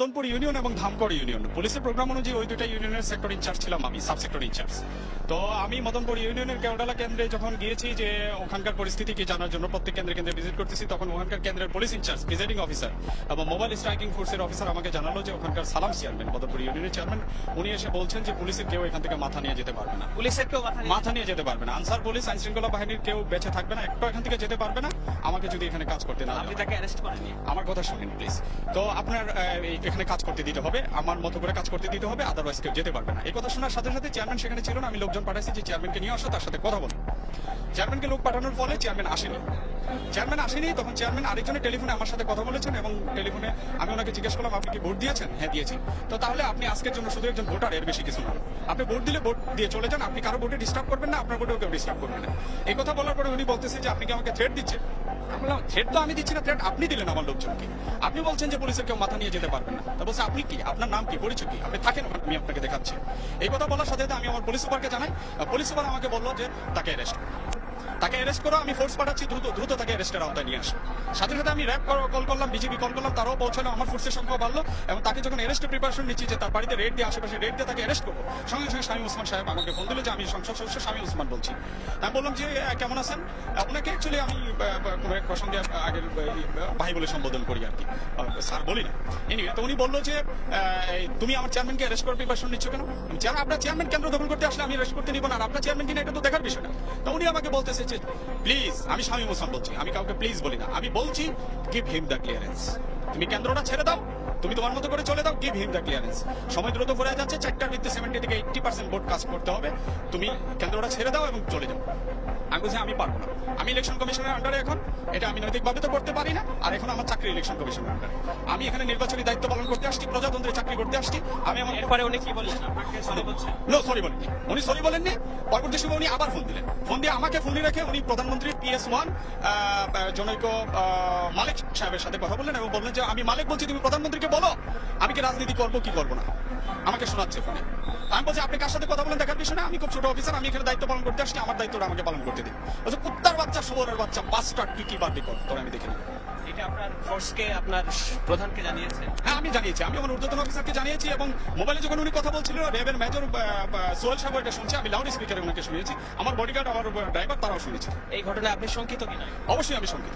Madanpur union এবং Dhamkar union পুলিশের programme অনুযায়ী ওই দুইটা ইউনিয়নের সেক্টর ইনচার্জ ছিলাম আমি, সাব সেক্টর ইনচার্জ। তো আমি মদনপুর ইউনিয়নের কেওড়ালা কেন্দ্রে যখন গিয়েছি যে ওখানকার পরিস্থিতি কি জানার জন্য প্রত্যেক কেন্দ্রে কেন্দ্রে ভিজিট করতেছি, তখন ওখানকার কেন্দ্রের পুলিশ ইনচার্জ, প্রিজাইডিং অফিসার এবং মোবাইল স্ট্রাইকিং ফোর্সের অফিসার আমাকে জানালো যে ওখানকার সালাম চেয়ারম্যান, মদনপুর ইউনিয়নের চেয়ারম্যান, উনি এসে বলছেন যে পুলিশের কেউ এখান থেকে মাথা নিয়ে যেতে পারবে না, পুলিশের কেউ মাথা নিয়ে যেতে পারবে না, আনসার পুলিশ আইন শৃঙ্খলা বাহিনীর কেউ বেঁচে থাকবে না, একটু এখান থেকে যেতে পারবে না আমাকে যদি এখানে কাজ করতে না। আপনি তাকে অ্যারেস্ট করেননি? আমার কথা শুনেন প্লিজ। তো আপনার এখানে কাজ করতে দিতে হবে, আমার মতো করে কাজ করতে দিতে হবে, আদারওয়াইজ কেউ যেতে পারবে না। এই কথা শোনার সাথে সাথে চেয়ারম্যান সেখানে ছিল না, আমি লোকজন পাঠাইছি যে চেয়ারম্যানকে নিয়ে আসো, তার সাথে কথা বলো। চেয়ারম্যানকে লোক পাঠানোর ফলে চেয়ারম্যান আসেনি। তখন চেয়ারম্যান আরেকজনের টেলিফোনে আমার সাথে কথা বলেছেন এবং টেলিফোনে আমি ওনাকে জিজ্ঞেস করলাম আপনি কি ভোট দিয়েছেন? হ্যাঁ দিয়েছি। তো তাহলে আপনি আজকের জন্য শুধু একজন ভোটার, এর বেশি কিছু না। আপনি ভোট দিলে ভোট দিয়ে চলে যান, আপনি কারো ভোটে ডিস্টার্ব করবেন না, আপনার ভোটেও কেউ ডিস্টার্ব করবেন না। এই কথা বলার পরে উনি বলতেছে যে আপনি কি আমাকে থ্রেট দিচ্ছেন? আমি বললাম থ্রেট তো আমি দিচ্ছি না, থ্রেট আপনি দিলেন আমার লোকজনকে। আপনি বলছেন যে পুলিশের কেউ মাথা নিয়ে যেতে পারবেন না। তা বলছে আপনি কি, আপনার নাম কি, পরিচয় কি, আপনি থাকেন ওখানে, আমি আপনাকে দেখাচ্ছি। এই কথা বলার সাথে সাথে আমি আমার পুলিশ সুপারকে জানাই, পুলিশ সুপার আমাকে বললো যে তাকে অ্যারেস্ট করো, আমি ফোর্স পাঠাচ্ছি, দ্রুত তাকে অ্যারেস্টের আওতায় নিয়ে আসো। সাথে সাথে আমি র্যাব কল করলাম, বিজিবি কল করলাম, তারাও পৌঁছালো, আমার ফোর্সের সংখ্যা বাড়লো এবং তাকে যখন অ্যারেস্টের প্রিপারেশন নিচ্ছি যে তার বাড়িতে রেড দিয়ে, আশেপাশে রেড দিয়ে তাকে অ্যারেস্ট করবো, সঙ্গে সঙ্গে শামীম ওসমান সাহেব আমাকে ফোন দিল যে আমি সংসদ সদস্য শামীম ওসমান বলছি। আমি বললাম যে কেমন আছেন? ওনাকে অ্যাকচুয়ালি আমি কোনো এক প্রসঙ্গে আগের ভাই বলে সম্বোধন করি আর কি, স্যার বলি না। এনিওয়ে, তো উনি বললো যে তুমি আমার চেয়ারম্যানকে অ্যারেস্ট করার প্রিপারেশন নিচ্ছ কেন? আপনার চেয়ারম্যান কেন্দ্র দখল করতে আসলে আমি অ্যারেস্ট করতে নিব না, আর আপনার চেয়ারম্যান কিনা এটা তো দেখার বিষয় না। তো উনি আমাকে বলতেছে যে প্লিজ, আমি শামীম ওসমান বলছি, আমি কাউকে প্লিজ বলি না, আমি বলছি গিভ হিম দ্য ক্লিয়ারেন্স। তুমি কেন্দ্রটা ছেড়ে দাও, তুমি তোমার মতো করে চলে দাও, গিভ হিম দ্য ক্লিয়ারেন্স। সময় দ্রুত ফুরিয়ে যাচ্ছে, 4টার ভিত্তিতে 70 থেকে 80% ভোট কাজ করতে হবে, তুমি কেন্দ্রটা ছেড়ে দাও এবং চলে যাও। আমি বলছি আমি পারবো না, আমি ইলেকশন কমিশনের আন্ডারে এখন, এটা আমি নৈতিকভাবে তো করতে পারি না, আর এখন আমার চাকরি ইলেকশন কমিশনের আন্ডারে, আমি এখানে নির্বাচনী দায়িত্ব পালন করতে আসছি, প্রজাতন্ত্রের চাকরি করতে আসছি। আমি আমার এরপরে উনি কি বললেন? আপনাকে সরি বলছেন? নো, সরি বলেননি, উনি সরি বলেননি। পরবর্তী সময় উনি আবার ফোন দিলেন, ফোন দিয়ে আমাকে ফোন দিয়ে রেখে উনি প্রধানমন্ত্রী PS1 জনৈক মালিক সাহেবের সাথে কথা বললেন এবং বললেন যে আমি মালিক বলছি, তুমি প্রধানমন্ত্রীকে বলো আমি কি রাজনীতি করবো কি করবো না, আমাকে শোনাচ্ছে ফোনে। আমি বলছি আপনি কার সাথে কথা বলেন দেখার বিষয় না, আমি খুব ছোট অফিসার, আমি এখানে দায়িত্ব পালন করতে আসছি, আমার দায়িত্বটা আমাকে পালন করতে দিন। বলছে কুত্তার বাচ্চা, শুয়োরের বাচ্চা, বাস্টার্ড, তুই কি পারবি কর, তোর আমি দেখে নেব। এটা আপনার ফোর্সকে, আপনার প্রধানকে জানিয়েছেন? হ্যাঁ আমি জানিয়েছি, আমি আমার ঊর্ধ্বতন অফিসারকে জানিয়েছি এবং মোবাইলে যখন উনি কথা বলছিল র্যাবের মেজর সোহেল সাহেব এটা শুনছে, আমি লাউড স্পিকারে ওনাকে শুনিয়েছি, আমার বডিগার্ড, আমার ড্রাইভার তারাও শুনেছে। এই ঘটনায় আপনি শঙ্কিত কিনা? অবশ্যই আমি শঙ্কিত,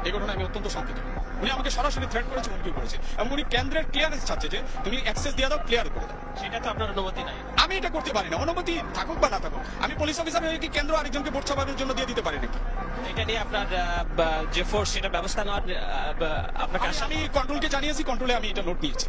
এই ঘটনায় আমি অত্যন্ত শঙ্কিত। উনি আমাকে সরাসরি থ্রেট করেছে, হুমকি করেছে এবং উনি কেন্দ্রের ক্লিয়ারেন্স চাচ্ছে যে তুমি অ্যাক্সেস দিয়ে দাও, ক্লিয়ার করে দাও। সেটা তো আপনার অনুমতি নাই। আমি এটা করতে পারি না, অনুমতি থাকুক বা না থাকুক, আমি পুলিশ অফিসার হয়ে কি কেন্দ্র আরেকজনকে ভোট ছাপানোর জন্য দিয়ে দিতে পারি নাকি? এটা নিয়ে আপনার যে ফোর্স, সেটা ব্যবস্থা নেওয়ার আপনাকে আমি কন্ট্রোলকে জানিয়েছি, কন্ট্রোলে আমি এটা নোট নিয়েছি।